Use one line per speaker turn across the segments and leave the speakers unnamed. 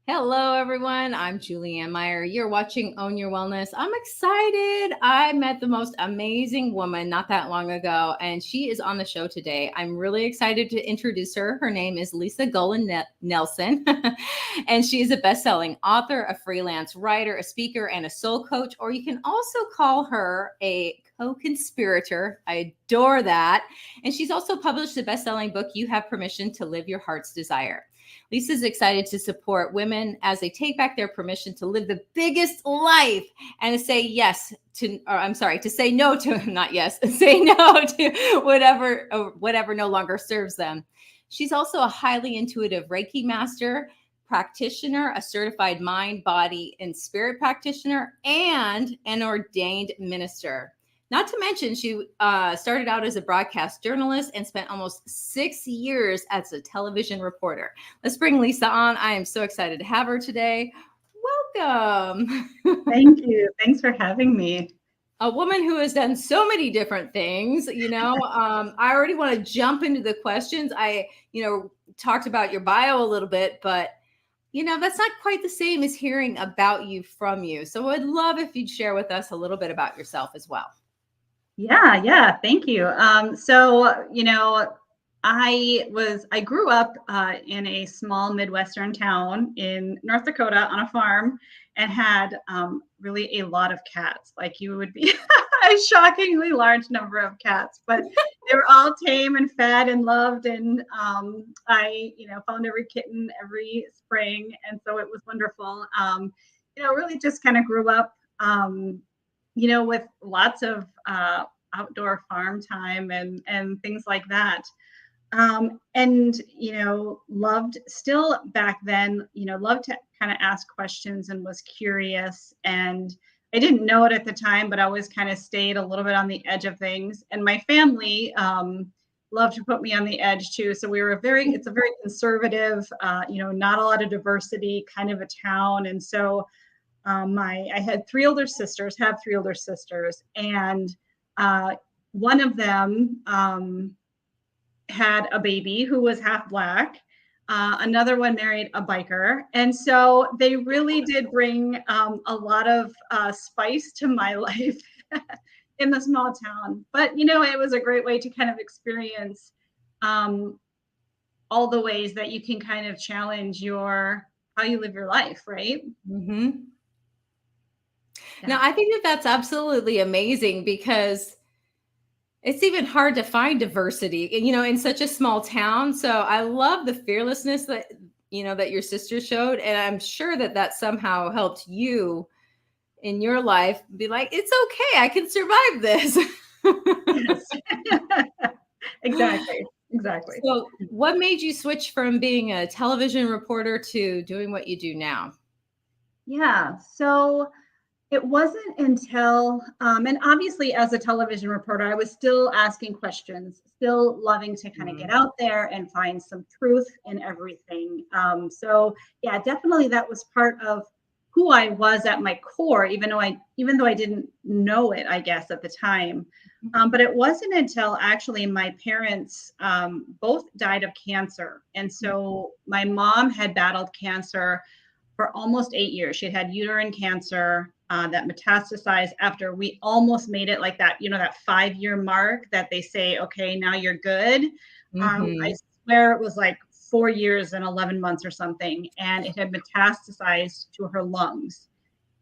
Hello, everyone. I'm Julianne Meyer. You're watching Own Your Wellness. I'm excited. I met the most amazing woman not that long ago, and she is on the show today. I'm really excited to introduce her. Her name is Lisa Gulland-Nelson, and she is a best-selling author, a freelance writer, a speaker, and a soul coach, or you can also call her a co-conspirator. I adore that. And she's also published the best-selling book, You Have Permission to Live Your Heart's Desire. Lisa's excited to support women as they take back their permission to live the biggest life and to say yes to, or I'm sorry, to say no to, not yes, say no to whatever no longer serves them. She's also a highly intuitive Reiki Master Practitioner, a certified mind, body, and spirit practitioner, and an ordained minister. Not to mention, she started out as a broadcast journalist and spent almost 6 years as a television reporter. Let's bring Lisa on. I am so excited to have her today. Welcome.
Thank you. Thanks for having me.
A woman who has done so many different things, I already want to jump into the questions. I talked about your bio a little bit, but that's not quite the same as hearing about you from you. So I'd love if you'd share with us a little bit about yourself as well.
Yeah. Thank you. I grew up in a small Midwestern town in North Dakota on a farm and had really a lot of cats. Like you would be a shockingly large number of cats, but they were all tame and fed and loved. And I found every kitten every spring. And so it was wonderful. Really just kind of grew up with lots of outdoor farm time and things like that. Loved still back then, loved to kind of ask questions and was curious. And I didn't know it at the time, but I always kind of stayed a little bit on the edge of things. And my family loved to put me on the edge too. So it's a very conservative, not a lot of diversity kind of a town. And so I had have 3 older sisters, and one of them had a baby who was half Black. Another one married a biker. And so they really did bring a lot of spice to my life in the small town. But, it was a great way to kind of experience all the ways that you can kind of challenge how you live your life, right?
Mm-hmm. Now, I think that's absolutely amazing because it's even hard to find diversity, in such a small town. So I love the fearlessness that your sister showed. And I'm sure that somehow helped you in your life be like, it's okay, I can survive this.
Yes. Exactly.
So what made you switch from being a television reporter to doing what you do now?
Yeah. So it wasn't until, and obviously as a television reporter, I was still asking questions, still loving to kind of get out there and find some truth in everything. So yeah, definitely that was part of who I was at my core, even though I didn't know it, I guess, at the time. But it wasn't until actually my parents both died of cancer. And so my mom had battled cancer for almost 8 years. She had uterine cancer that metastasized after we almost made it, like that, that 5-year mark that they say, okay, now you're good. I swear it was like 4 years and 11 months or something. And it had metastasized to her lungs.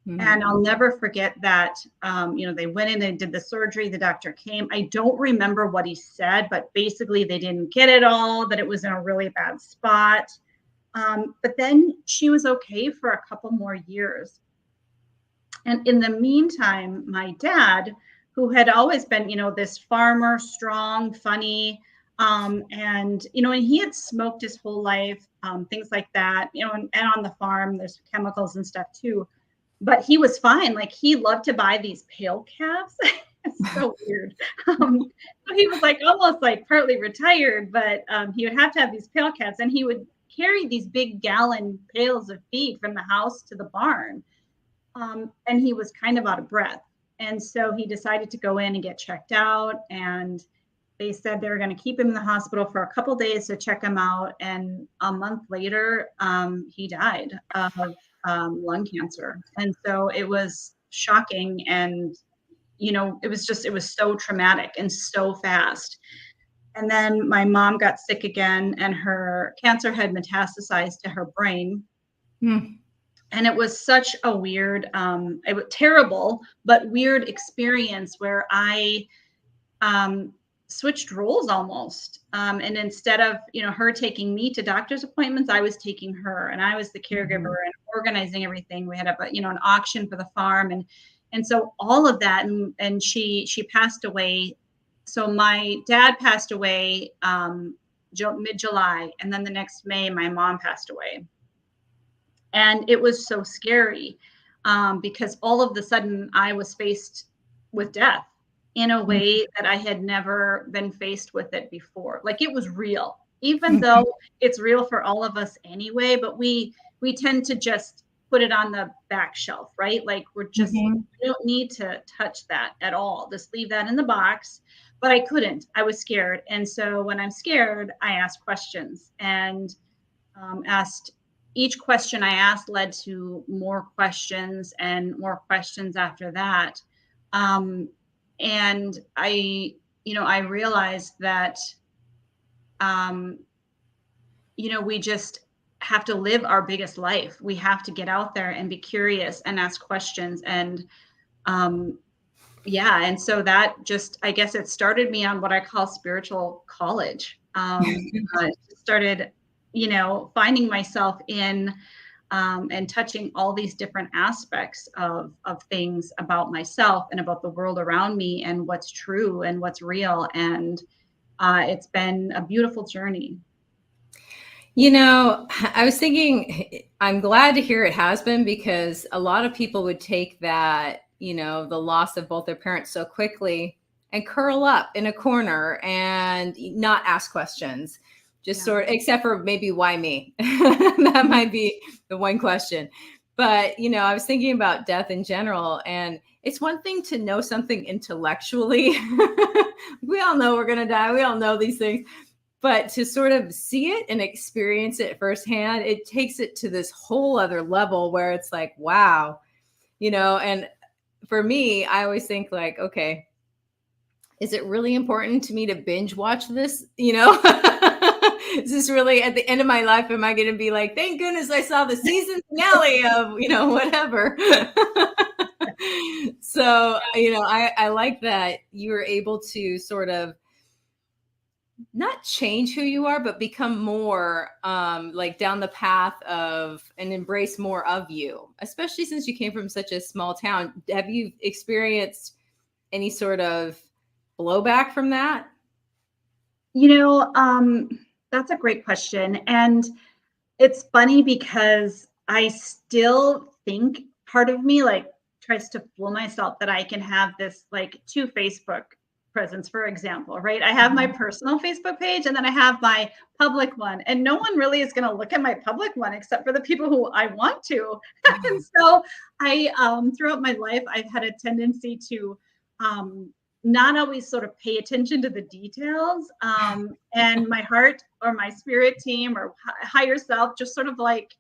And I'll never forget that, they went in and did the surgery. The doctor came. I don't remember what he said, but basically they didn't get it all, that it was in a really bad spot. But then she was okay for a couple more years. And in the meantime, my dad, who had always been, this farmer, strong, funny, and he had smoked his whole life, things like that, and on the farm, there's chemicals and stuff too. But he was fine. Like he loved to buy these pail calves. It's so weird. So he was like almost like partly retired, but he would have to have these pail calves, and he would carry these big gallon pails of feed from the house to the barn. And he was kind of out of breath. And so he decided to go in and get checked out. And they said they were going to keep him in the hospital for a couple days to check him out. And a month later, he died of lung cancer. And so it was shocking. And, it was so traumatic and so fast. And then my mom got sick again, and her cancer had metastasized to her brain. And it was such a weird, it was terrible, but weird experience where I switched roles almost. And instead of, her taking me to doctor's appointments, I was taking her, and I was the caregiver and organizing everything. We had an auction for the farm. And so all of that, and she passed away. So my dad passed away mid-July, and then the next May, my mom passed away. And it was so scary because all of a sudden I was faced with death in a way that I had never been faced with it before. Like, it was real, even though it's real for all of us anyway, but we tend to just put it on the back shelf, right? Like, we're just, we don't need to touch that at all. Just leave that in the box. But I couldn't. I was scared. And so when I'm scared, I ask questions, and each question I asked led to more questions and more questions after that. And I realized that, we just have to live our biggest life. We have to get out there and be curious and ask questions. And, and so that just, I guess it started me on what I call spiritual college. Started, finding myself in and touching all these different aspects of things about myself and about the world around me and what's true and what's real. And it's been a beautiful journey.
I was thinking, I'm glad to hear it has been, because a lot of people would take that, the loss of both their parents so quickly and curl up in a corner and not ask questions. Just except for maybe why me? That might be the one question. But, I was thinking about death in general, and it's one thing to know something intellectually. We all know we're going to die. We all know these things. But to sort of see it and experience it firsthand, it takes it to this whole other level where it's like, wow, and for me, I always think like, okay, is it really important to me to binge watch this? Is this really at the end of my life? Am I going to be like, thank goodness I saw the season finale of, whatever. So, I like that you were able to sort of not change who you are, but become more like down the path of and embrace more of you, especially since you came from such a small town. Have you experienced any sort of blowback from that?
That's a great question. And it's funny because I still think part of me like tries to fool myself that I can have this like two Facebook presence, for example, right? I have my personal Facebook page, and then I have my public one, and no one really is going to look at my public one except for the people who I want to. And so I, throughout my life, I've had a tendency to not always sort of pay attention to the details, and my heart or my spirit team or higher self just sort of like,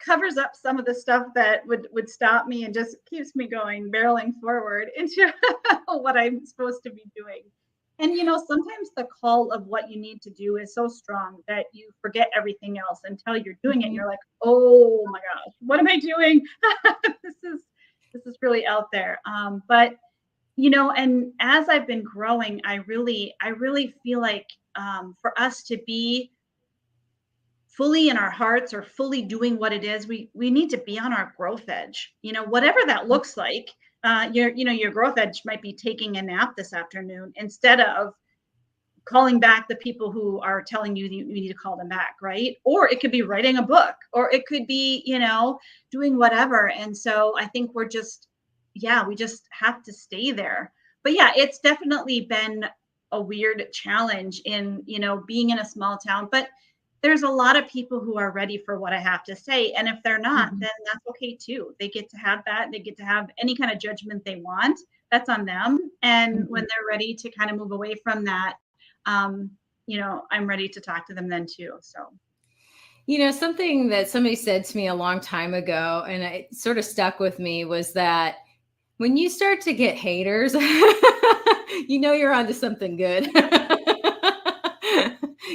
covers up some of the stuff that would stop me and just keeps me going, barreling forward into what I'm supposed to be doing. And, sometimes the call of what you need to do is so strong that you forget everything else until you're doing it. And you're like, oh my gosh, what am I doing? This is really out there. But and as I've been growing, I really feel like for us to be fully in our hearts or fully doing what it is, we need to be on our growth edge, whatever that looks like. Your growth edge might be taking a nap this afternoon instead of calling back the people who are telling you that you need to call them back, right? Or it could be writing a book, or it could be, doing whatever. And so I think we just have to stay there. But yeah, it's definitely been a weird challenge in, being in a small town, but there's a lot of people who are ready for what I have to say. And if they're not, then that's okay too. They get to have that. They get to have any kind of judgment they want, that's on them. And when they're ready to kind of move away from that, I'm ready to talk to them then too. So.
Something that somebody said to me a long time ago, and it sort of stuck with me, was that when you start to get haters, you're onto something good.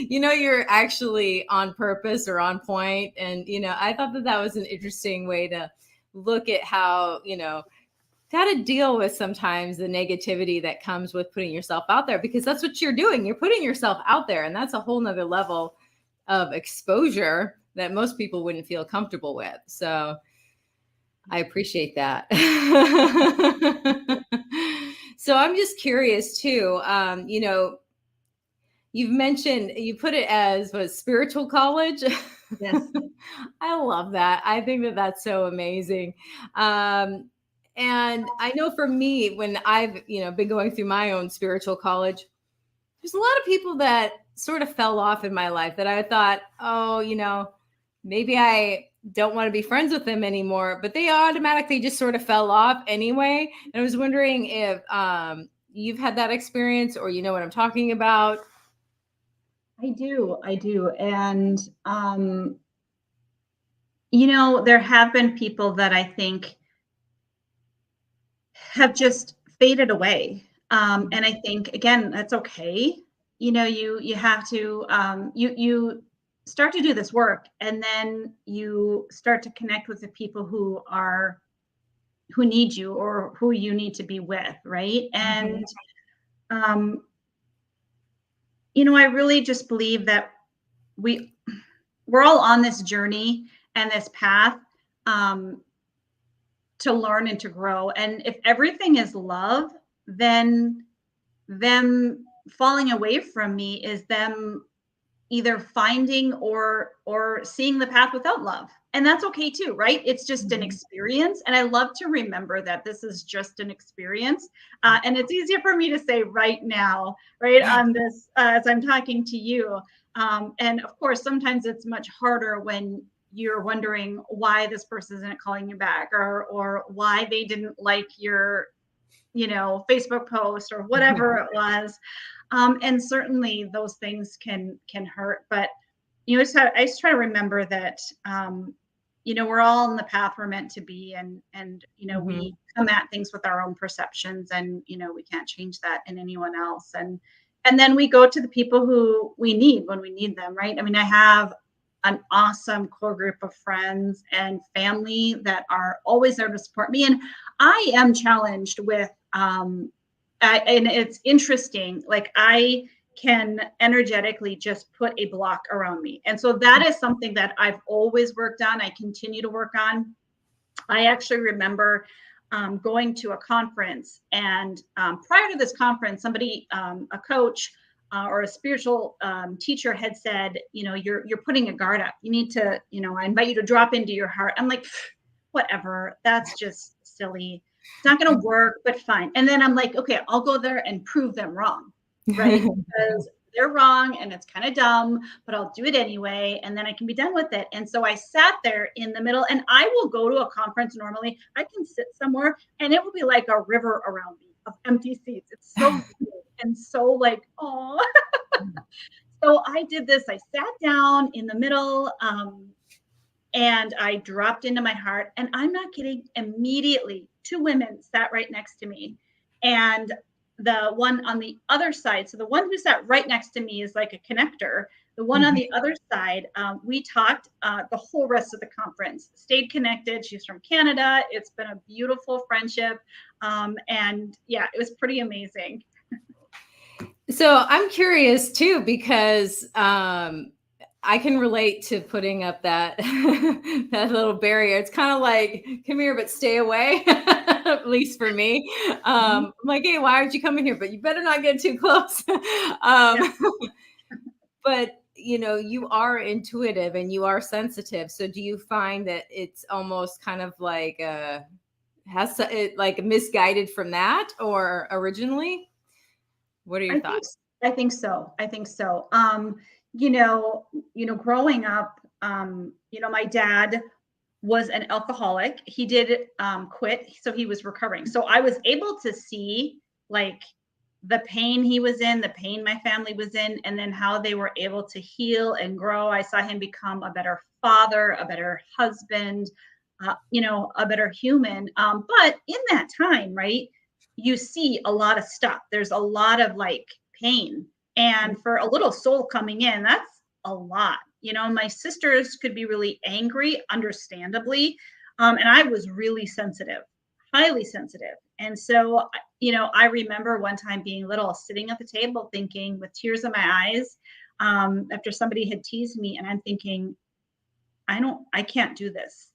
You're actually on purpose or on point. And, I thought that was an interesting way to look at how, how to deal with sometimes the negativity that comes with putting yourself out there, because that's what you're doing. You're putting yourself out there, and that's a whole nother level of exposure that most people wouldn't feel comfortable with. So I appreciate that. So I'm just curious too, you've mentioned, you put it as spiritual college.
Yes.
I love that. I think that that's so amazing. And I know for me, when I've, been going through my own spiritual college, there's a lot of people that sort of fell off in my life that I thought, oh, maybe I don't want to be friends with them anymore, but they automatically just sort of fell off anyway. And I was wondering if you've had that experience, or you know what I'm talking about.
I do. And, there have been people that I think have just faded away. And I think, again, that's okay. You have to, you start to do this work, and then you start to connect with the people who need you, or who you need to be with. Right. And, I really just believe that we're all on this journey and this path, to learn and to grow. And if everything is love, then them falling away from me is them either finding or seeing the path without love. And that's okay too, right? It's just an experience. And I love to remember that this is just an experience. And it's easier for me to say right now, right, on this, as I'm talking to you. And of course, sometimes it's much harder when you're wondering why this person isn't calling you back, or why they didn't like your, Facebook post, or whatever it was. And certainly those things can hurt. But, I just try to remember that, we're all in the path we're meant to be. And we come at things with our own perceptions, and, we can't change that in anyone else. And then we go to the people who we need when we need them, right? I mean, I have an awesome core group of friends and family that are always there to support me. And I am challenged with, and it's interesting, like I can energetically just put a block around me. And so that is something that I've always worked on. I continue to work on. I actually remember going to a conference, and prior to this conference, somebody, a coach, or a spiritual teacher had said, you're putting a guard up. You need to, I invite you to drop into your heart. I'm like, whatever, that's just silly. It's not going to work, but fine. And then I'm like, okay, I'll go there and prove them wrong, right? Because they're wrong and it's kind of dumb, but I'll do it anyway. And then I can be done with it. And so I sat there in the middle, and I will go to a conference normally. I can sit somewhere and it will be like a river around me of empty seats. It's so good. And so like, oh, so I did this. I sat down in the middle, and I dropped into my heart. And I'm not kidding. Immediately, 2 women sat right next to me. And the one on the other side, so the one who sat right next to me is like a connector. The one on the other side, we talked the whole rest of the conference, stayed connected. She's from Canada. It's been a beautiful friendship. And yeah, it was pretty amazing.
So I'm curious too, because I can relate to putting up that that little barrier. It's kind of like, come here, but stay away. At least for me, I'm like, hey, why aren't you coming here? But you better not get too close. But you are intuitive and you are sensitive. So do you find that it's almost kind of like like misguided from that, or originally? What are your thoughts?
I think so. Growing up, my dad was an alcoholic. He did quit, so he was recovering. So I was able to see like the pain he was in, the pain my family was in, and then how they were able to heal and grow. I saw him become a better father, a better husband, a better human. But in that time, right, you see a lot of stuff. There's a lot of like pain. And for a little soul coming in, that's a lot. My sisters could be really angry, understandably. And I was really sensitive, highly sensitive. And so, I remember one time being little, sitting at the table thinking with tears in my eyes, after somebody had teased me, and I'm thinking, I can't do this.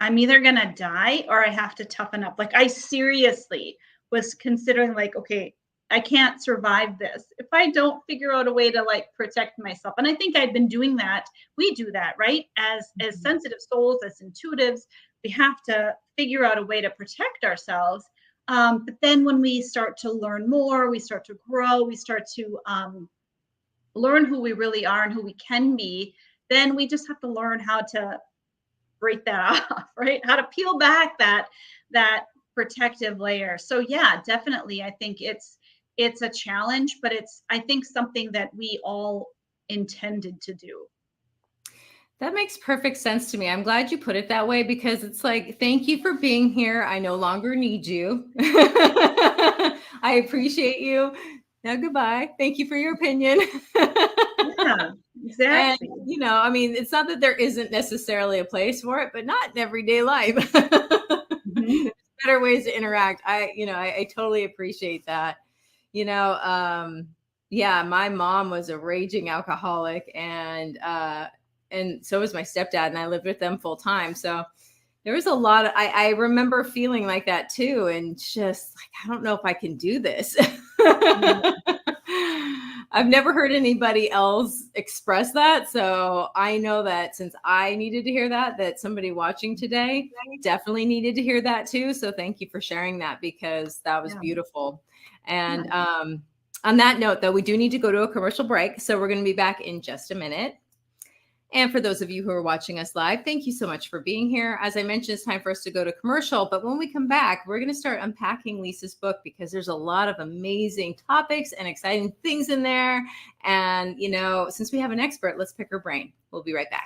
I'm either going to die or I have to toughen up. Like I seriously was considering like, okay, I can't survive this if I don't figure out a way to like protect myself. And I think I'd been doing that. We do that, right? As sensitive souls, as intuitives, we have to figure out a way to protect ourselves. But then when we start to learn more, we start to grow, we start to learn who we really are and who we can be, then we just have to learn how to break that off, right? How to peel back that protective layer. So yeah, definitely. I think it's a challenge, but it's, I think, something that we all intended to do.
That makes perfect sense to me. I'm glad you put it that way, because it's like, thank you for being here. I no longer need you. I appreciate you. Now, goodbye. Thank you for your opinion.
Yeah, exactly.
And, I mean, it's not that there isn't necessarily a place for it, but not in everyday life.
Mm-hmm.
Better ways to interact. I totally appreciate that. Yeah, my mom was a raging alcoholic, and so was my stepdad, and I lived with them full time. So there was a lot of, I remember feeling like that too. And just like, I don't know if I can do this. I've never heard anybody else express that. So I know that since I needed to hear that somebody watching today definitely needed to hear that too. So thank you for sharing that, because that was beautiful. And on that note, though, we do need to go to a commercial break. So we're going to be back in just a minute. And for those of you who are watching us live, thank you so much for being here. As I mentioned, it's time for us to go to commercial. But when we come back, we're going to start unpacking Lisa's book, because there's a lot of amazing topics and exciting things in there. And, since we have an expert, let's pick her brain. We'll be right back.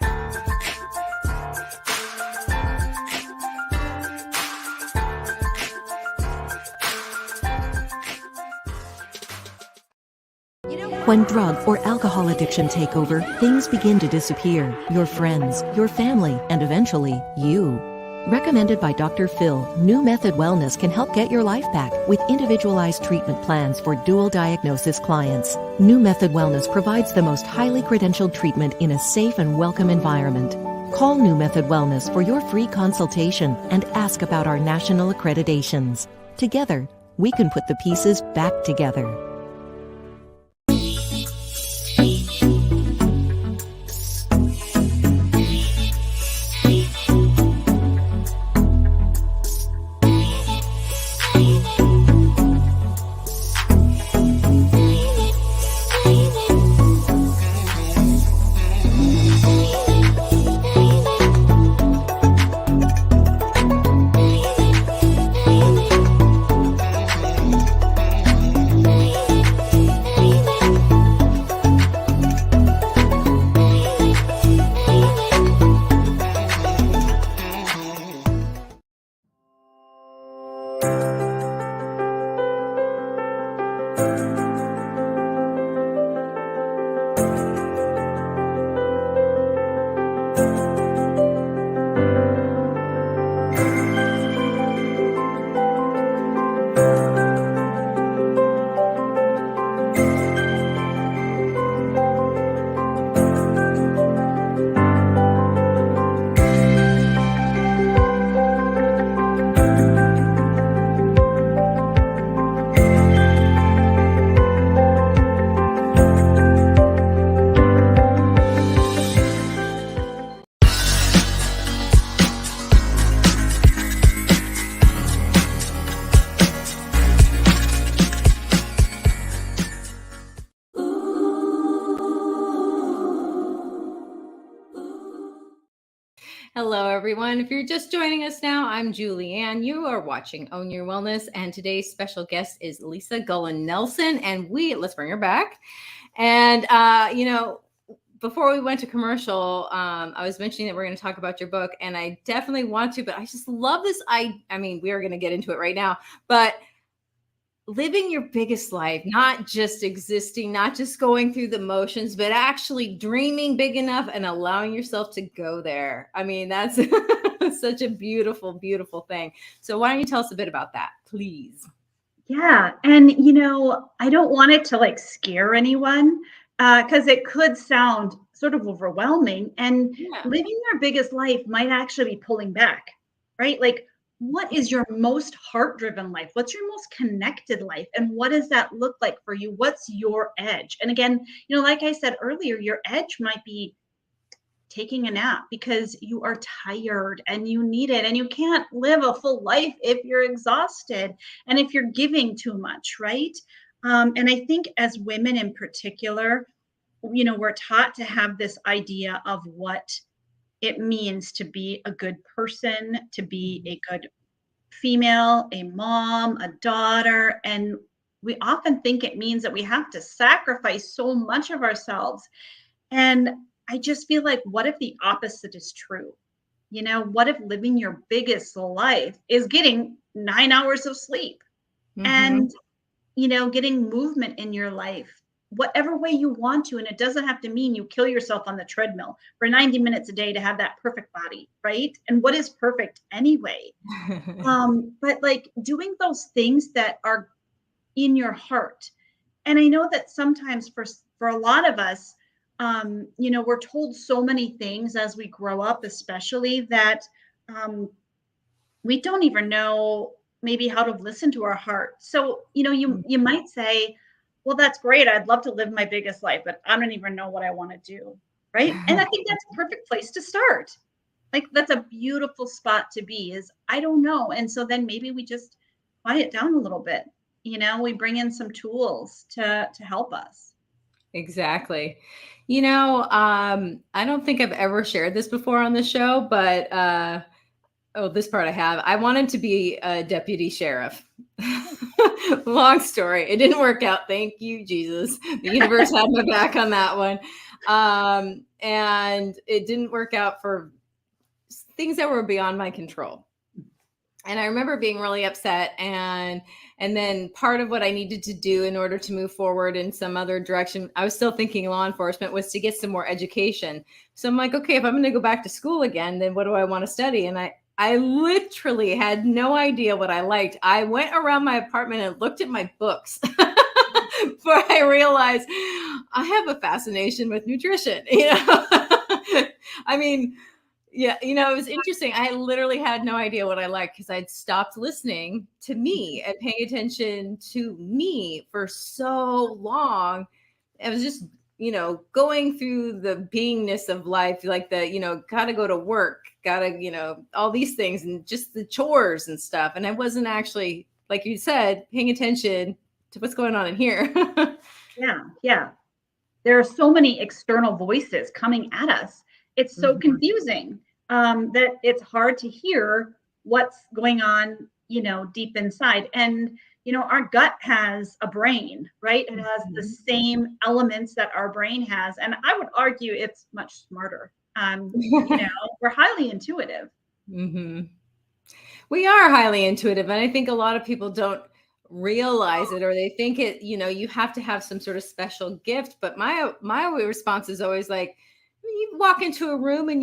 When drug or alcohol addiction take over, things begin to disappear. Your friends, your family, and eventually, you. Recommended by Dr. Phil, New Method Wellness can help get your life back with individualized treatment plans for dual diagnosis clients. New Method Wellness provides the most highly credentialed treatment in a safe and welcome environment. Call New Method Wellness for your free consultation and ask about our national accreditations. Together, we can put the pieces back together.
Hello, everyone. If you're just joining us now, I'm Julianne. You are watching Own Your Wellness, and today's special guest is Lisa Gulland-Nelson, and let's bring her back. And, before we went to commercial, I was mentioning that we're going to talk about your book, and I definitely want to, but I just love this. I mean, we are going to get into it right now, but living your biggest life, not just existing, not just going through the motions, but actually dreaming big enough and allowing yourself to go there. I mean, that's such a beautiful, beautiful thing. So why don't you tell us a bit about that, please?
Yeah. And, I don't want it to like scare anyone because it could sound sort of overwhelming. And
Yeah.
living your biggest life might actually be pulling back, right? Like, what is your most heart-driven life? What's your most connected life? And what does that look like for you? What's your edge? And again, like I said earlier, your edge might be taking a nap because you are tired and you need it, and you can't live a full life if you're exhausted and if you're giving too much, right? And I think as women in particular, we're taught to have this idea of what it means to be a good person, to be a good female, a mom, a daughter. And we often think it means that we have to sacrifice so much of ourselves. And I just feel like, what if the opposite is true? What if living your biggest life is getting 9 hours of sleep and, getting movement in your life, whatever way you want to. And it doesn't have to mean you kill yourself on the treadmill for 90 minutes a day to have that perfect body, right? And what is perfect anyway? But like doing those things that are in your heart. And I know that sometimes for a lot of us, we're told so many things as we grow up, especially that we don't even know maybe how to listen to our heart. So, you might say, well, that's great. I'd love to live my biggest life, but I don't even know what I want to do. Right. And I think that's a perfect place to start. Like, that's a beautiful spot to be, is I don't know. And so then maybe we just quiet down a little bit. We bring in some tools to help us.
Exactly. I don't think I've ever shared this before on the show, but this part I have. I wanted to be a deputy sheriff. Long story. It didn't work out. Thank you, Jesus. The universe had my back on that one. And it didn't work out for things that were beyond my control. And I remember being really upset, and then part of what I needed to do in order to move forward in some other direction, I was still thinking law enforcement, was to get some more education. So I'm like, okay, if I'm going to go back to school again, then what do I want to study? And I literally had no idea what I liked. I went around my apartment and looked at my books before I realized I have a fascination with nutrition. I mean, yeah, it was interesting. I literally had no idea what I liked because I'd stopped listening to me and paying attention to me for so long. It was just, going through the beingness of life, like gotta go to work, gotta, all these things and just the chores and stuff. And I wasn't actually, like you said, paying attention to what's going on in here.
Yeah. There are so many external voices coming at us. It's so confusing that it's hard to hear what's going on, deep inside. And, our gut has a brain, right? It has the same elements that our brain has. And I would argue it's much smarter. We're highly intuitive.
Mm-hmm. We are highly intuitive. And I think a lot of people don't realize it, or they think it, you have to have some sort of special gift. But my response is always like, you walk into a room and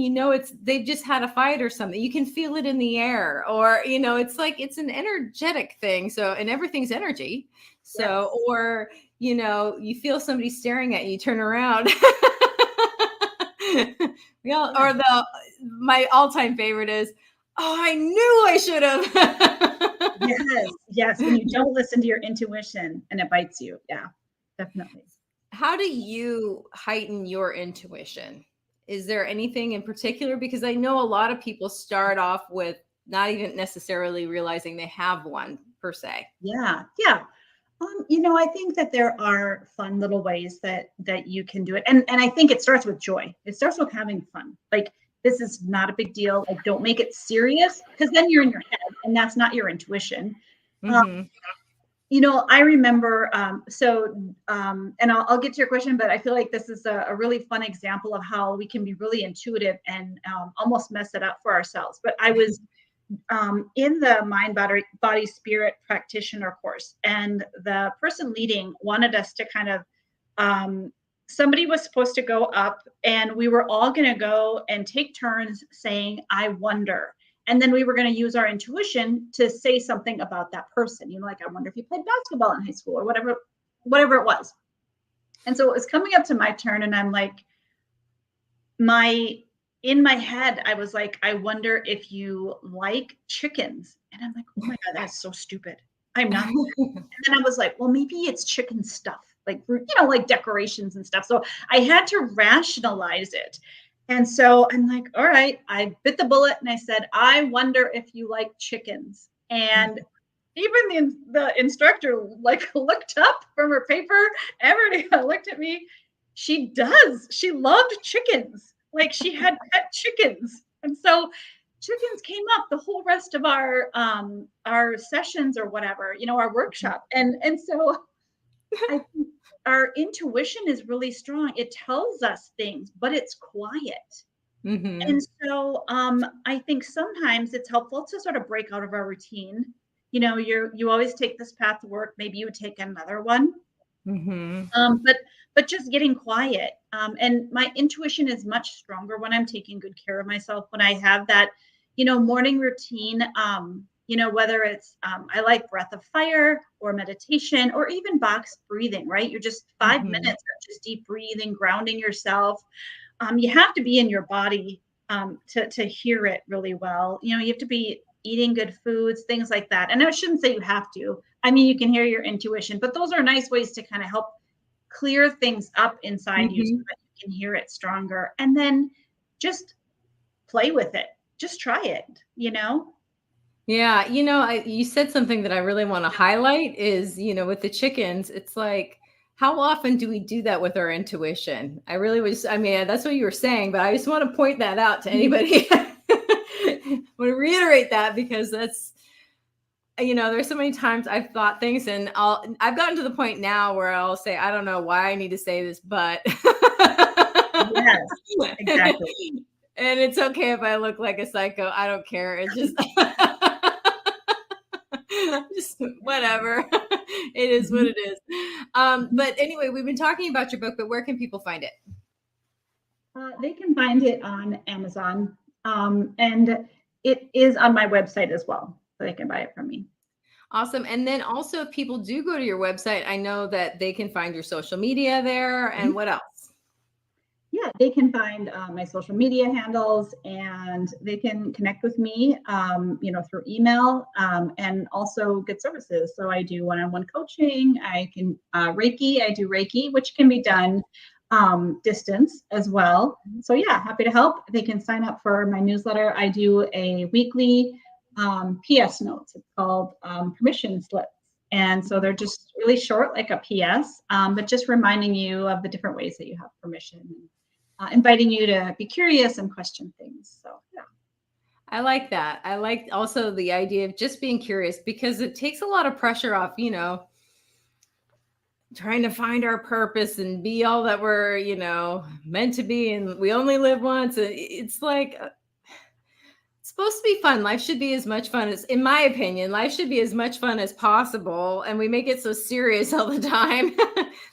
they've just had a fight or something. You can feel it in the air, or it's like it's an energetic thing. So, and everything's energy. So, yes. Or you feel somebody staring at you, turn around. My all-time favorite is, oh, I knew I should have.
Yes. When you don't listen to your intuition and it bites you. Yeah, definitely.
How do you heighten your intuition? Is there anything in particular? Because I know a lot of people start off with not even necessarily realizing they have one per se.
Yeah. I think that there are fun little ways that you can do it. And I think it starts with joy. It starts with having fun. Like, This is not a big deal. Like, don't make it serious, because then you're in your head and that's not your intuition.
Mm-hmm.
I remember, and I'll get to your question, but I feel like this is a really fun example of how we can be really intuitive and almost mess it up for ourselves. But I was in the mind, body, spirit practitioner course, and the person leading wanted us to kind of, somebody was supposed to go up, and we were all going to go and take turns saying, I wonder. And then we were going to use our intuition to say something about that person. Like, I wonder if you played basketball in high school, or whatever it was. And so it was coming up to my turn, and I'm like, in my head, I was like, I wonder if you like chickens. And I'm like, oh my God, that's so stupid. I'm not. And then I was like, well, maybe it's chicken stuff, like, like decorations and stuff. So I had to rationalize it. And so I'm like, all right, I bit the bullet and I said, I wonder if you like chickens. And even the instructor looked up from her paper. Everybody looked at me. She loved chickens. Like, she had pet chickens. And so chickens came up the whole rest of our sessions, or whatever, our workshop. And so I think our intuition is really strong. It tells us things, but it's quiet.
Mm-hmm.
And so I think sometimes it's helpful to sort of break out of our routine. You always take this path to work. Maybe you take another one.
Mm-hmm.
But just getting quiet. And my intuition is much stronger when I'm taking good care of myself, when I have that, morning routine, whether it's, I like breath of fire or meditation or even box breathing, right? You're just 5
Mm-hmm.
minutes of just deep breathing, grounding yourself. You have to be in your body to hear it really well. You have to be eating good foods, things like that. And I shouldn't say you have to. I mean, you can hear your intuition, but those are nice ways to kind of help clear things up inside you so that you can hear it stronger. And then just play with it. Just try it,
Yeah, you said something that I really want to highlight is, with the chickens, it's like, how often do we do that with our intuition? I mean, that's what you were saying, but I just want to point that out to anybody. I want to reiterate that, because that's, there's so many times I've thought things, and I've gotten to the point now where I'll say, I don't know why I need to say this, but
yes, exactly.
And it's okay if I look like a psycho. I don't care. It's just, just whatever. It is what it is. But anyway, we've been talking about your book, but where can people find it?
They can find it on Amazon, and it is on my website as well, so they can buy it from me.
Awesome. And then also, if people do go to your website, I know that they can find your social media there. And what else?
Yeah, they can find my social media handles, and they can connect with me, through email, and also get services. So I do one-on-one coaching. I can Reiki. I do Reiki, which can be done distance as well. So yeah, happy to help. They can sign up for my newsletter. I do a weekly PS notes. It's called permission slips. And so they're just really short, like a PS, but just reminding you of the different ways that you have permission, inviting you to be curious and question things. So yeah.
I like that. I like also the idea of just being curious, because it takes a lot of pressure off, trying to find our purpose and be all that we're, meant to be. And we only live once. It's like, it's supposed to be fun. Life should be as much fun as, in my opinion, life should be as much fun as possible. And we make it so serious all the time.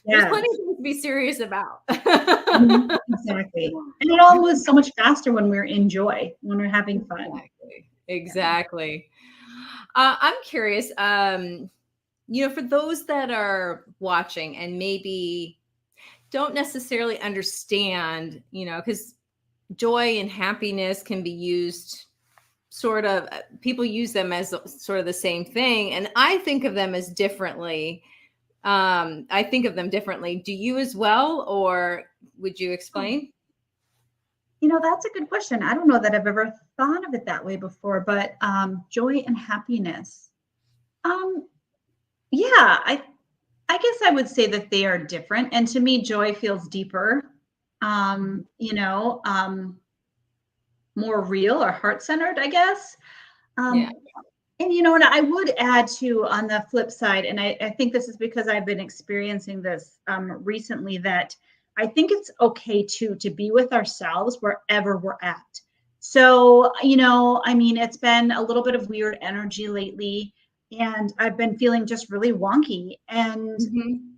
There's plenty of things to be serious about.
Exactly. And it all moves so much faster when we're in joy, when we're having fun.
Exactly. I'm curious, for those that are watching and maybe don't necessarily understand, because joy and happiness can be used people use them as sort of the same thing. And I think of them as differently. I think of them differently. Do you as well, or would you explain?
That's a good question. I don't know that I've ever thought of it that way before, but joy and happiness. Yeah, I guess I would say that they are different. And to me, joy feels deeper. more real or heart-centered, I guess.
Yeah.
And, and I would add too, on the flip side, and I think this is because I've been experiencing this recently, that I think it's okay too to be with ourselves wherever we're at. So, I mean, it's been a little bit of weird energy lately, and I've been feeling just really wonky. And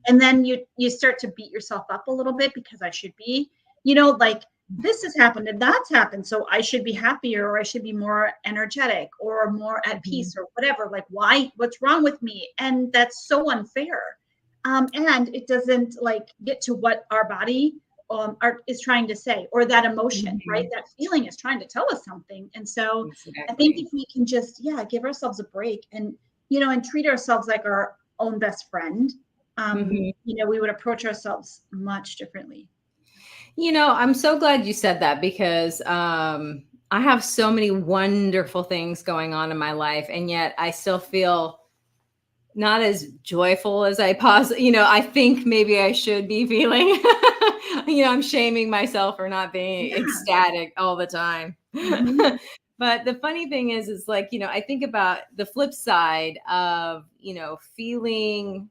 then you start to beat yourself up a little bit because I should be, like, this has happened and that's happened, so I should be happier, or I should be more energetic or more at peace, or whatever. Like, why? What's wrong with me? And that's so unfair. And it doesn't like get to what our body is trying to say, or that emotion, right? That feeling is trying to tell us something. And so I think if we can just, give ourselves a break, and, and treat ourselves like our own best friend, we would approach ourselves much differently.
I'm so glad you said that, because I have so many wonderful things going on in my life, and yet I still feel not as joyful as I I think maybe I should be feeling. I'm shaming myself for not being ecstatic all the time. But the funny thing is like, I think about the flip side of, feeling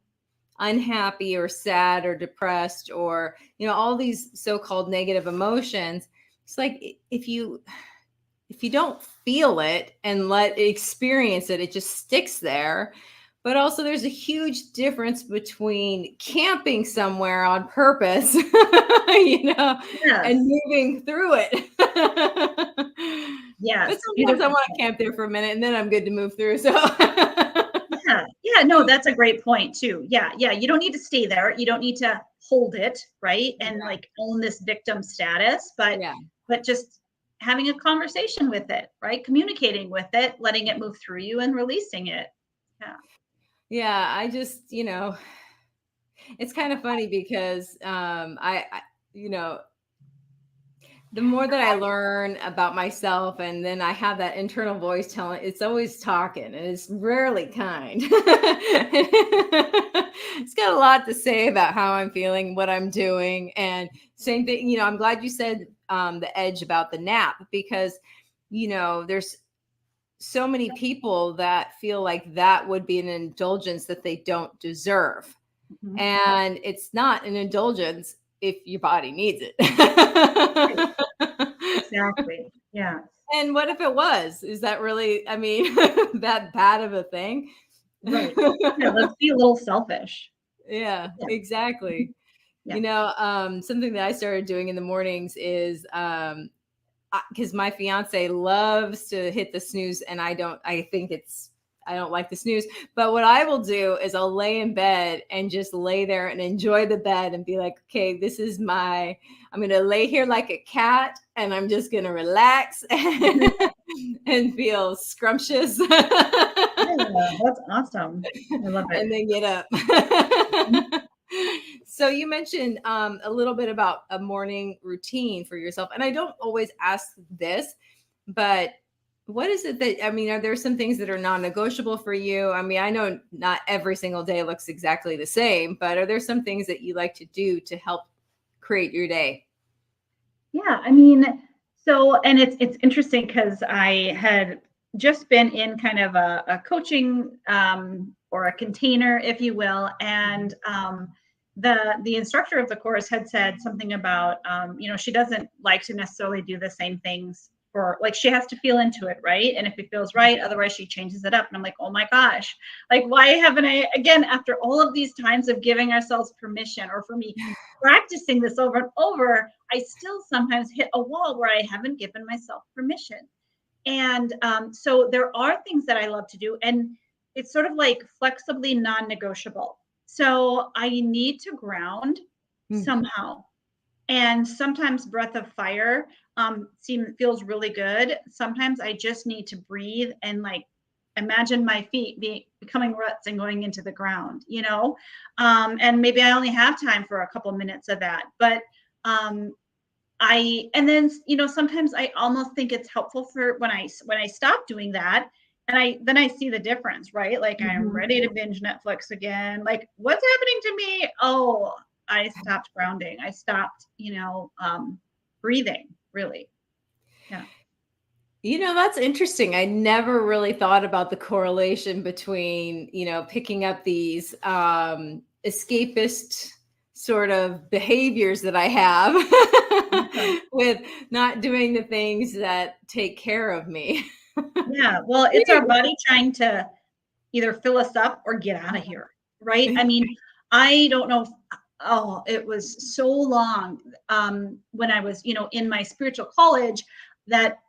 unhappy or sad or depressed, or all these so-called negative emotions. It's like, if you don't feel it and experience it, it just sticks there. But also, there's a huge difference between camping somewhere on purpose, and moving through it.
Yes.
But sometimes I want to camp there for a minute and then I'm good to move through. So
no, that's a great point too. Yeah. You don't need to stay there. You don't need to hold it, right? And like own this victim status, but just having a conversation with it, right? Communicating with it, letting it move through you and releasing it.
Yeah. I just, it's kind of funny because I the more that I learn about myself, and then I have that internal voice telling, it's always talking, and it's rarely kind. It's got a lot to say about how I'm feeling, what I'm doing. And same thing, I'm glad you said the edge about the nap, because, there's so many people that feel like that would be an indulgence that they don't deserve. And it's not an indulgence if your body needs it.
Exactly. Yeah.
And what if it was? Is that really, that bad of a thing?
Right. Yeah, let's be a little selfish.
Yeah. Exactly. Something that I started doing in the mornings is because my fiance loves to hit the snooze, and I don't like the snooze. But what I will do is I'll lay in bed and just lay there and enjoy the bed and be like, okay, I'm going to lay here like a cat, and I'm just going to relax and feel scrumptious.
That's awesome. I love it.
And then get up. So you mentioned a little bit about a morning routine for yourself. And I don't always ask this, but what is it that, are there some things that are non-negotiable for you? I know not every single day looks exactly the same, but are there some things that you like to do to help create your day?
Yeah, so, and it's interesting because I had just been in kind of a coaching or a container, if you will, and the instructor of the course had said something about she doesn't like to necessarily do the same things, for like, she has to feel into it, right? And if it feels right, otherwise she changes it up. And I'm like, oh my gosh, like, why haven't I, again, after all of these times of giving ourselves permission, or for me practicing this over and over, I still sometimes hit a wall where I haven't given myself permission. And so there are things that I love to do, and it's sort of like flexibly non-negotiable. So I need to ground somehow. And sometimes breath of fire feels really good. Sometimes I just need to breathe and like imagine my feet becoming ruts and going into the ground, and maybe I only have time for a couple minutes of that. But sometimes I almost think it's helpful for when I stop doing that, and then I see the difference, right? Like, I'm ready to binge Netflix again. Like, what's happening to me? Oh, I stopped grounding. I stopped, breathing, really. Yeah.
That's interesting. I never really thought about the correlation between, picking up these escapist sort of behaviors that I have with not doing the things that take care of me.
Yeah, well, it's our body trying to either fill us up or get out of here, right? I mean, I don't know. It was so long when I was, in my spiritual college that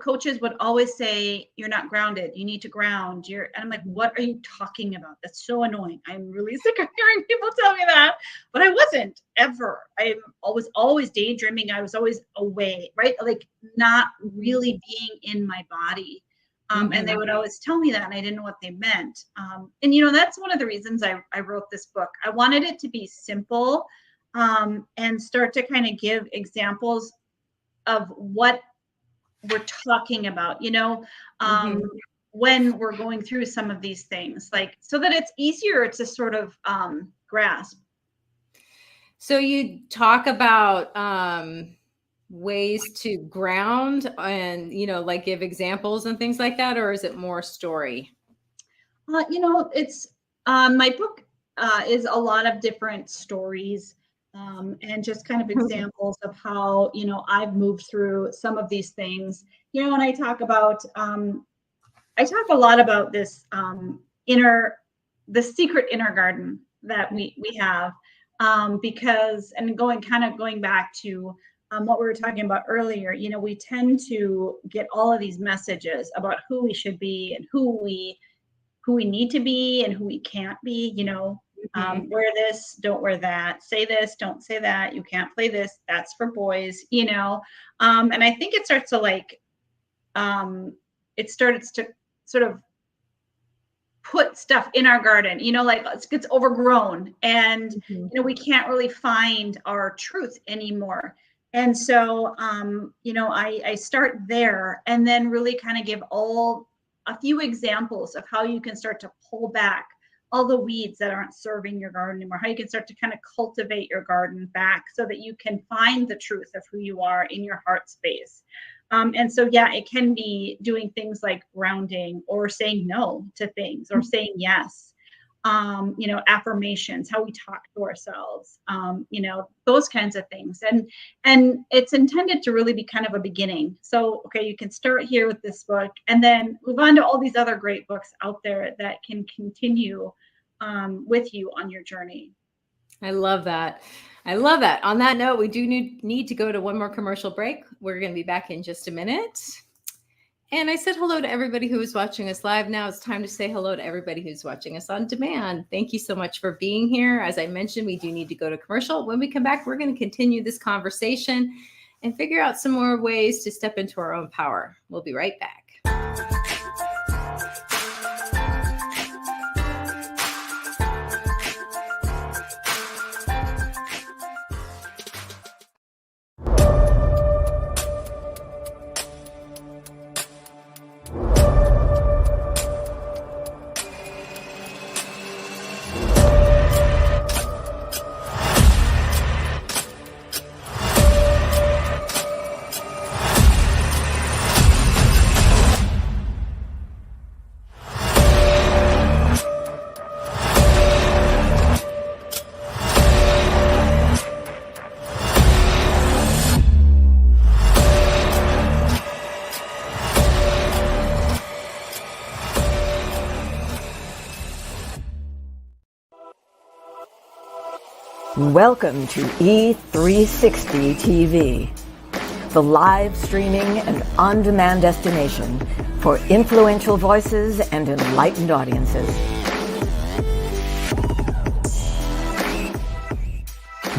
coaches would always say, you're not grounded. You need to ground. And I'm like, what are you talking about? That's so annoying. I'm really sick of hearing people tell me that, but I wasn't ever. I was always daydreaming. I was always away, right? Like not really being in my body. And they would always tell me that, and I didn't know what they meant. And that's one of the reasons I wrote this book. I wanted it to be simple and start to kind of give examples of what we're talking about, when we're going through some of these things, like so that it's easier to sort of grasp.
So you talk about ways to ground and, like give examples and things like that, or is it more story?
It's my book is a lot of different stories. And just kind of examples of how, I've moved through some of these things, and I talk a lot about this the secret inner garden that we have, because, and going back to what we were talking about earlier, we tend to get all of these messages about who we should be and who we need to be and who we can't be, wear this, don't wear that, say this, don't say that, you can't play this, that's for boys, and I think it starts to sort of put stuff in our garden, like it gets overgrown and, we can't really find our truth anymore. And so, I start there and then really kind of give a few examples of how you can start to pull back all the weeds that aren't serving your garden anymore, how you can start to kind of cultivate your garden back so that you can find the truth of who you are in your heart space. And so, it can be doing things like grounding or saying no to things or saying yes, affirmations, how we talk to ourselves, those kinds of things. And it's intended to really be kind of a beginning. So, okay, you can start here with this book and then move on to all these other great books out there that can continue with you on your journey.
I love that. On that note, we do need to go to one more commercial break. We're going to be back in just a minute. And I said hello to everybody who is watching us live. Now it's time to say hello to everybody who's watching us on demand. Thank you so much for being here. As I mentioned, we do need to go to commercial. When we come back, we're going to continue this conversation and figure out some more ways to step into our own power. We'll be right back.
Welcome to E360 TV, the live streaming and on-demand destination for influential voices and enlightened audiences.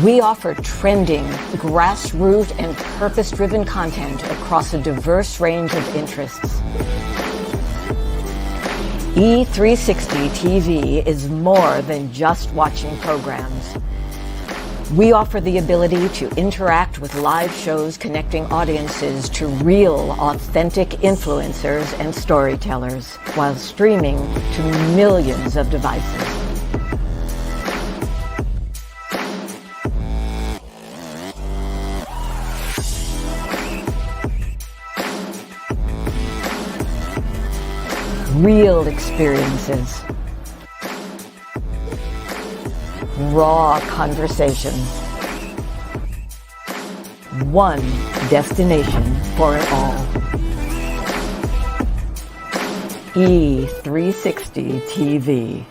We offer trending, grassroots, and purpose-driven content across a diverse range of interests. E360 TV is more than just watching programs. We offer the ability to interact with live shows connecting audiences to real, authentic influencers and storytellers while streaming to millions of devices. real experiences, raw conversations, one destination for it all. E360 TV.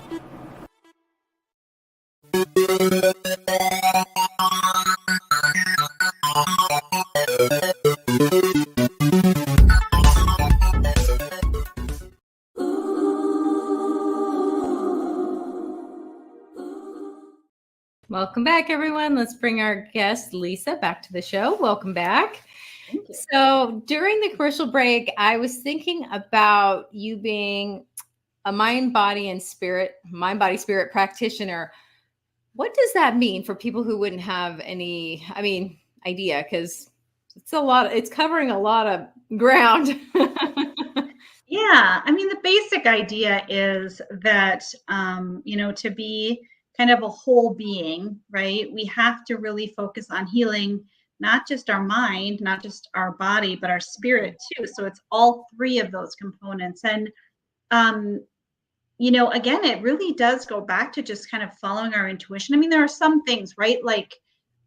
Welcome back, everyone. Let's bring our guest, Lisa, back to the show. Welcome back.
Thank you.
So during the commercial break, I was thinking about you being a mind, body, spirit practitioner. What does that mean for people who wouldn't have any, idea? Because it's covering a lot of ground.
Yeah, the basic idea is that, to be kind of a whole being, right? We have to really focus on healing, not just our mind, not just our body, but our spirit too. So it's all three of those components. And, again, it really does go back to just kind of following our intuition. There are some things, right? Like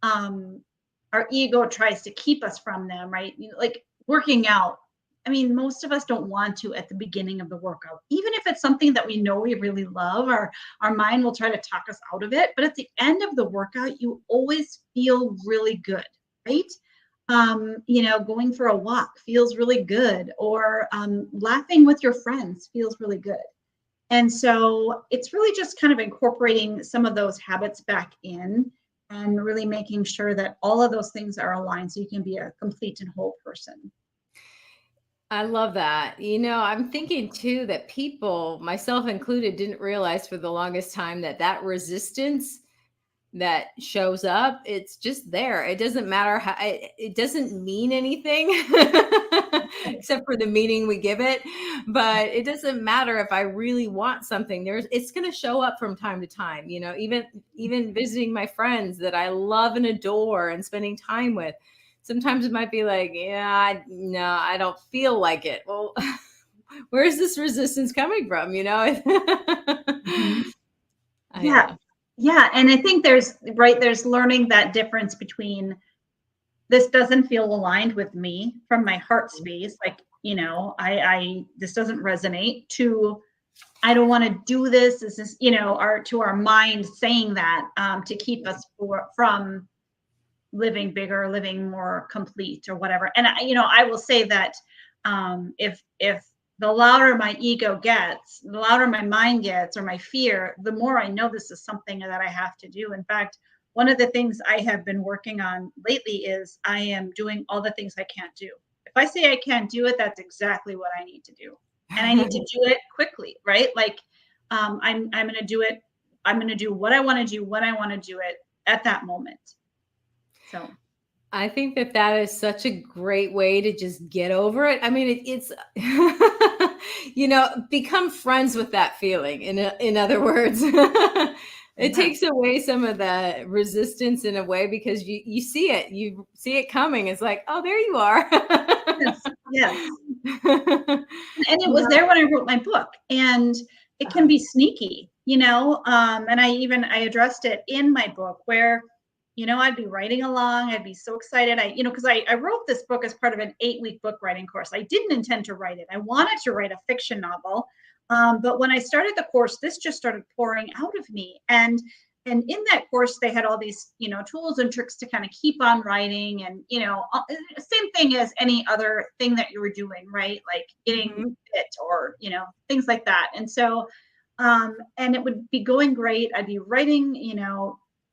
our ego tries to keep us from them, right? Like working out. Most of us don't want to at the beginning of the workout. Even if it's something that we know we really love, our mind will try to talk us out of it. But at the end of the workout, you always feel really good, right? Going for a walk feels really good, or laughing with your friends feels really good. And so it's really just kind of incorporating some of those habits back in and really making sure that all of those things are aligned so you can be a complete and whole person.
I love that. I'm thinking too that people, myself included, didn't realize for the longest time that resistance that shows up, it's just there. It doesn't matter how, it doesn't mean anything except for the meaning we give it. But it doesn't matter if I really want something. It's going to show up from time to time. Even visiting my friends that I love and adore and spending time with. Sometimes it might be like, no, I don't feel like it. Well, where's this resistance coming from?
Mm-hmm. Yeah. And I think there's learning that difference between this doesn't feel aligned with me from my heart space. Like, this doesn't resonate, to, I don't want to do this. This is, to our mind saying that to keep us from living bigger, living more complete, or whatever. And I will say that if the louder my ego gets, the louder my mind gets, or my fear, the more I know this is something that I have to do. In fact, one of the things I have been working on lately is I am doing all the things I can't do. If I say I can't do it, that's exactly what I need to do. And I need to do it quickly, right? Like I'm going to do it. I'm going to do what I want to do when I want to do it at that moment. So
I think that is such a great way to just get over it. It's, become friends with that feeling. In other words, it takes away some of the resistance in a way, because you see it coming. It's like, oh, there you are.
Yes. And it was there when I wrote my book, and it can be sneaky, and I addressed it in my book where, I'd be writing along. I'd be so excited. Because I wrote this book as part of an 8-week book writing course. I didn't intend to write it. I wanted to write a fiction novel. But when I started the course, this just started pouring out of me. And in that course, they had all these, tools and tricks to kind of keep on writing. And, same thing as any other thing that you were doing, right? Like getting fit or, things like that. And so, and it would be going great. I'd be writing,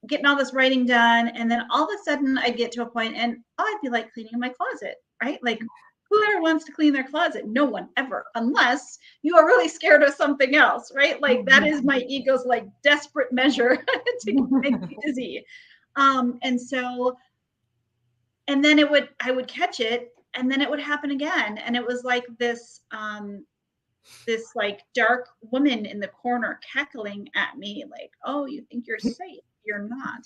getting all this writing done. And then all of a sudden I'd get to a point and I'd be like cleaning my closet, right? Like, who ever wants to clean their closet? No one ever, unless you are really scared of something else, right? Like that is my ego's like desperate measure to make me busy. And then I would catch it, and then it would happen again. And it was like this like dark woman in the corner cackling at me like, oh, you think you're safe? You're not,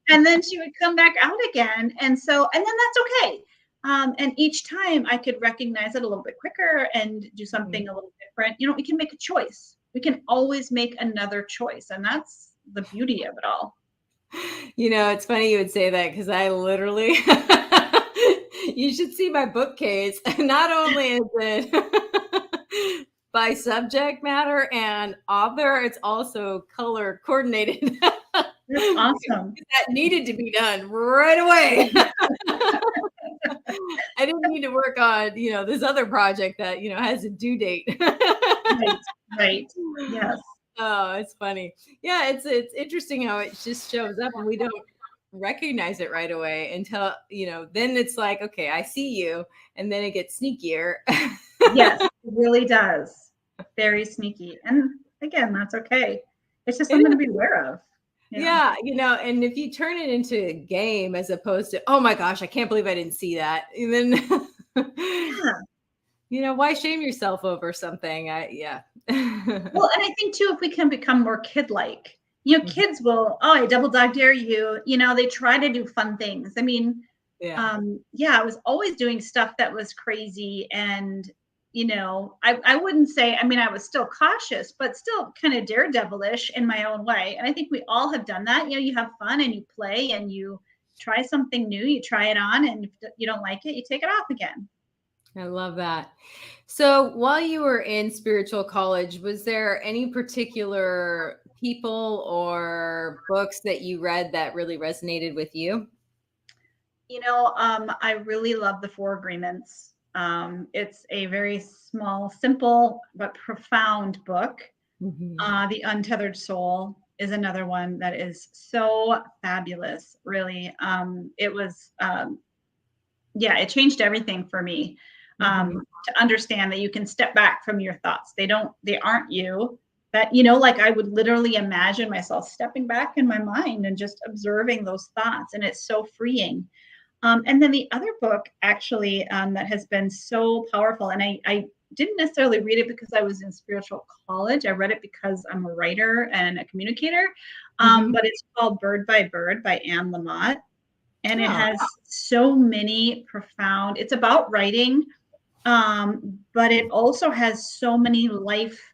and then she would come back out again. And then that's okay. And each time I could recognize it a little bit quicker and do something a little different. You know, we can make a choice. We can always make another choice. And that's the beauty of it all.
You know, it's funny you would say that because I literally, you should see my bookcase. Not only is it by subject matter and author, it's also color coordinated.
That's awesome.
That needed to be done right away. I didn't need to work on, you know, this other project that, you know, has a due date.
Right. Yes.
Oh, it's funny. Yeah, it's interesting how it just shows up and we don't recognize it right away until, you know, then it's like, okay, I see you, and then it gets sneakier.
Yes, it really does. Very sneaky. And again, that's okay. It's just something to be aware of.
Yeah, you know, and if you turn it into a game as opposed to, oh my gosh, I can't believe I didn't see that. And then, you know, why shame yourself over something?
Well, and I think too, if we can become more kid-like, you know, kids will, oh, I double dog dare you. You know, they try to do fun things. I mean, I was always doing stuff that was crazy. And, you know, I wouldn't say, I mean, I was still cautious, but still kind of daredevilish in my own way. And I think we all have done that. You know, you have fun and you play and you try something new, you try it on, and if you don't like it, you take it off again.
I love that. So while you were in spiritual college, was there any particular people or books that you read that really resonated with you?
You know, I really love the Four Agreements. It's a very small, simple, but profound book. The Untethered Soul is another one that is so fabulous, really. It was, it changed everything for me. To understand that you can step back from your thoughts. They aren't you. That, you know, like I would literally imagine myself stepping back in my mind and just observing those thoughts. And it's so freeing. And then the other book actually that has been so powerful, and I didn't necessarily read it because I was in spiritual college. I read it because I'm a writer and a communicator. But it's called Bird by Bird by Anne Lamott. And it has so many profound, it's about writing, but it also has so many life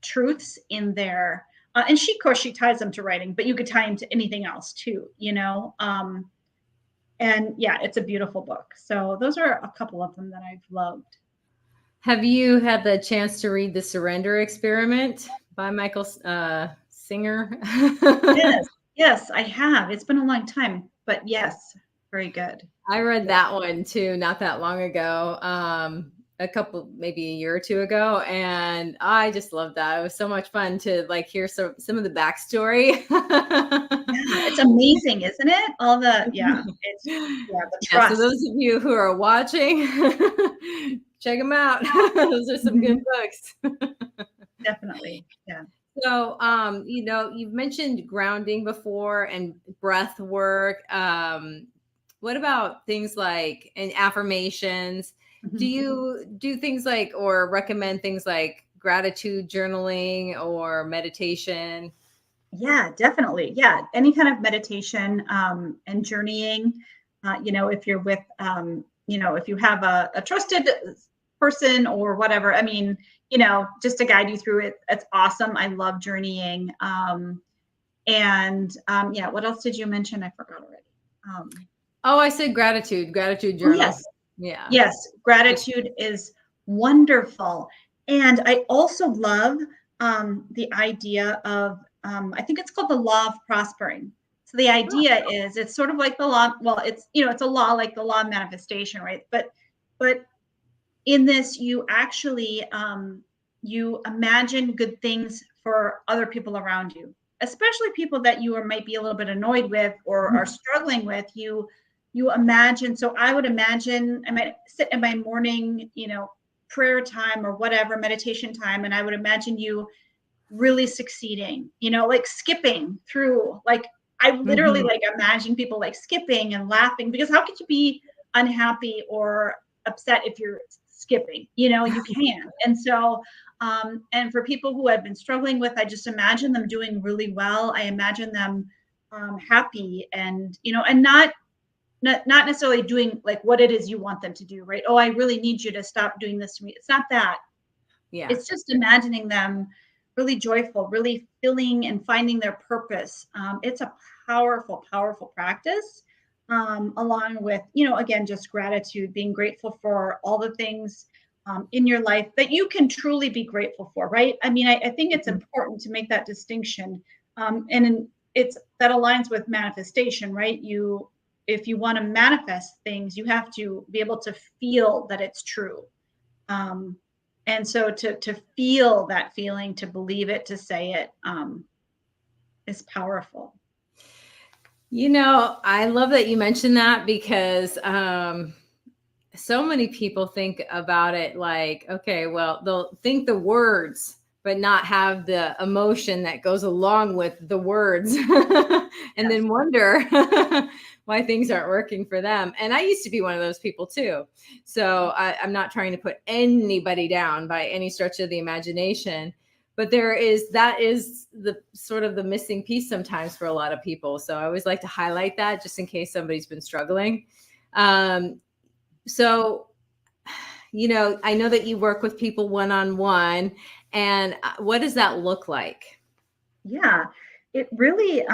truths in there. And of course, she ties them to writing, but you could tie them to anything else too, you know? And yeah, it's a beautiful book. So those are a couple of them that I've loved.
Have you had the chance to read The Surrender Experiment by Michael Singer?
Yes, I have. It's been a long time, but yes, very good.
I read that one too, not that long ago, maybe a year or two ago. And I just loved that. It was so much fun to like hear some of the backstory.
It's amazing, isn't it? All the, the trust.
So those of you who are watching, check them out. Those are some good books.
Definitely. Yeah.
So, you know, you've mentioned grounding before and breath work. What about things like affirmations? Do you do things like, or recommend things like gratitude journaling or meditation?
Yeah, definitely. Yeah. Any kind of meditation and journeying, you know, if you're with, you know, if you have a trusted person or whatever, I mean, you know, just to guide you through it. It's awesome. I love journeying. What else did you mention? I forgot already.
I said gratitude journal.
Yes.
Yeah.
Yes. Gratitude is wonderful. And I also love the idea of, I think it's called the law of prospering. So the idea is it's sort of like the law. Well, it's, you know, it's a law like the law of manifestation, right? But in this, you actually, you imagine good things for other people around you, especially people that you might be a little bit annoyed with or are struggling with. You imagine. So I would imagine I might sit in my morning, you know, prayer time or whatever, meditation time, and I would imagine you really succeeding, you know, like skipping through, like I literally like imagine people like skipping and laughing, because how could you be unhappy or upset if you're skipping? You know, you can. And so, and for people who I've been struggling with, I just imagine them doing really well. I imagine them happy and, you know, and not not necessarily doing like what it is you want them to do, right? Oh, I really need you to stop doing this to me. It's not that.
Yeah.
It's just imagining them really joyful, really feeling and finding their purpose. It's a powerful, powerful practice, along with, again, just gratitude, being grateful for all the things in your life that you can truly be grateful for, right? I mean, I think it's important to make that distinction. And that aligns with manifestation, right? If you want to manifest things, you have to be able to feel that it's true. And so to feel that feeling, to believe it, to say it, is powerful.
I love that you mentioned that, because so many people think about it like, okay, well, they'll think the words, but not have the emotion that goes along with the words, and then wonder why things aren't working for them. And I used to be one of those people too. So I'm not trying to put anybody down by any stretch of the imagination, but that is the sort of the missing piece sometimes for a lot of people. So I always like to highlight that, just in case somebody's been struggling. So, I know that you work with people one-on-one, and what does that look like?
Yeah, it really,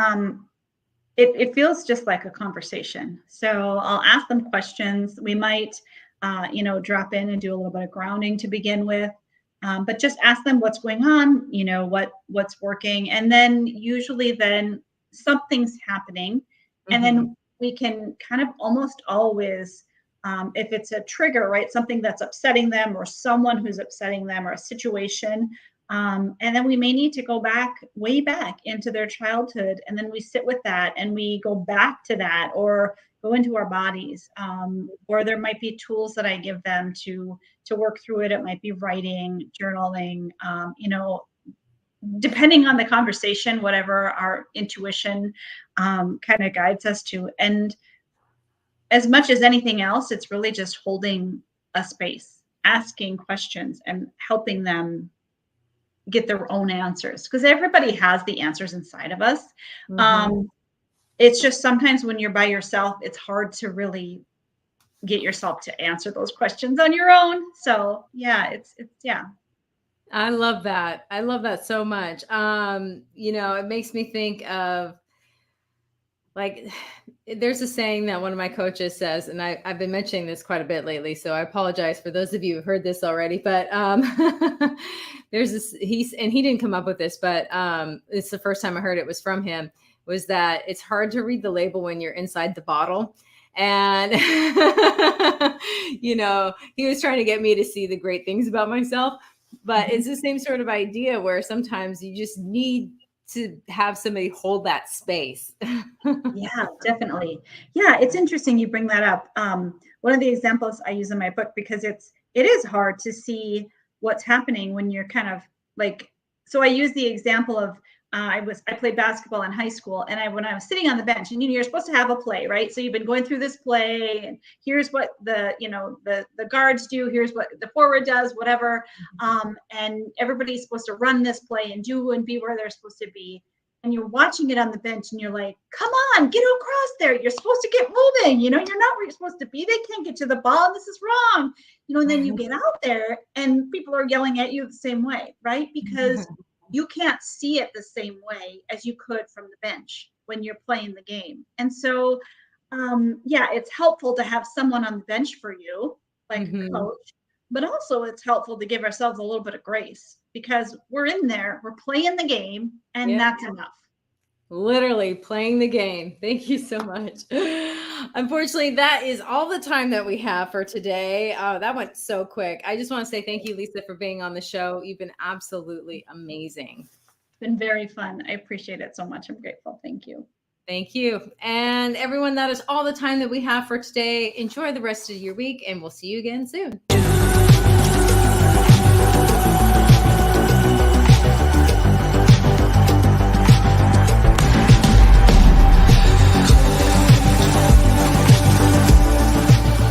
it feels just like a conversation. So I'll ask them questions. We might, drop in and do a little bit of grounding to begin with, but just ask them what's going on, what's working. And then usually then something's happening. And then we can kind of almost always, if it's a trigger, right, something that's upsetting them or someone who's upsetting them or a situation, and then we may need to go way back into their childhood, and then we sit with that and we go back to that, or go into our bodies, or there might be tools that I give them to work through it. It might be writing, journaling, depending on the conversation, whatever our intuition kind of guides us to. And as much as anything else, it's really just holding a space, asking questions, and helping them get their own answers, because everybody has the answers inside of us. It's just sometimes when you're by yourself, it's hard to really get yourself to answer those questions on your own. So yeah, it's
I love that. I love that so much. It makes me think of, like, there's a saying that one of my coaches says, and I've been mentioning this quite a bit lately, so I apologize for those of you who've heard this already, but there's this, he didn't come up with this, but it's the first time I heard it was from him, was that it's hard to read the label when you're inside the bottle. And, he was trying to get me to see the great things about myself, but it's the same sort of idea where sometimes you just need to have somebody hold that space.
Yeah, definitely. Yeah, it's interesting you bring that up. One of the examples I use in my book, because it is hard to see what's happening when you're kind of like, so I use the example of, I played basketball in high school, and when I was sitting on the bench, and you're supposed to have a play, right? So you've been going through this play, and here's what the guards do, here's what the forward does, whatever. And everybody's supposed to run this play and do and be where they're supposed to be. And you're watching it on the bench, and you're like, come on, get across there. You're supposed to get moving. You're not where you're supposed to be. They can't get to the ball. This is wrong. And then you get out there, and people are yelling at you the same way, right? Because you can't see it the same way as you could from the bench when you're playing the game. And so, it's helpful to have someone on the bench for you, like a coach, but also it's helpful to give ourselves a little bit of grace, because we're in there, we're playing the game, and that's enough.
Literally playing the game. Thank you so much. Unfortunately, that is all the time that we have for today. That went so quick. I just want to say thank you, Lisa, for being on the show. You've been absolutely amazing.
It's been very fun. I appreciate it so much. I'm grateful. Thank you.
Thank you. And everyone, that is all the time that we have for today. Enjoy the rest of your week, and we'll see you again soon.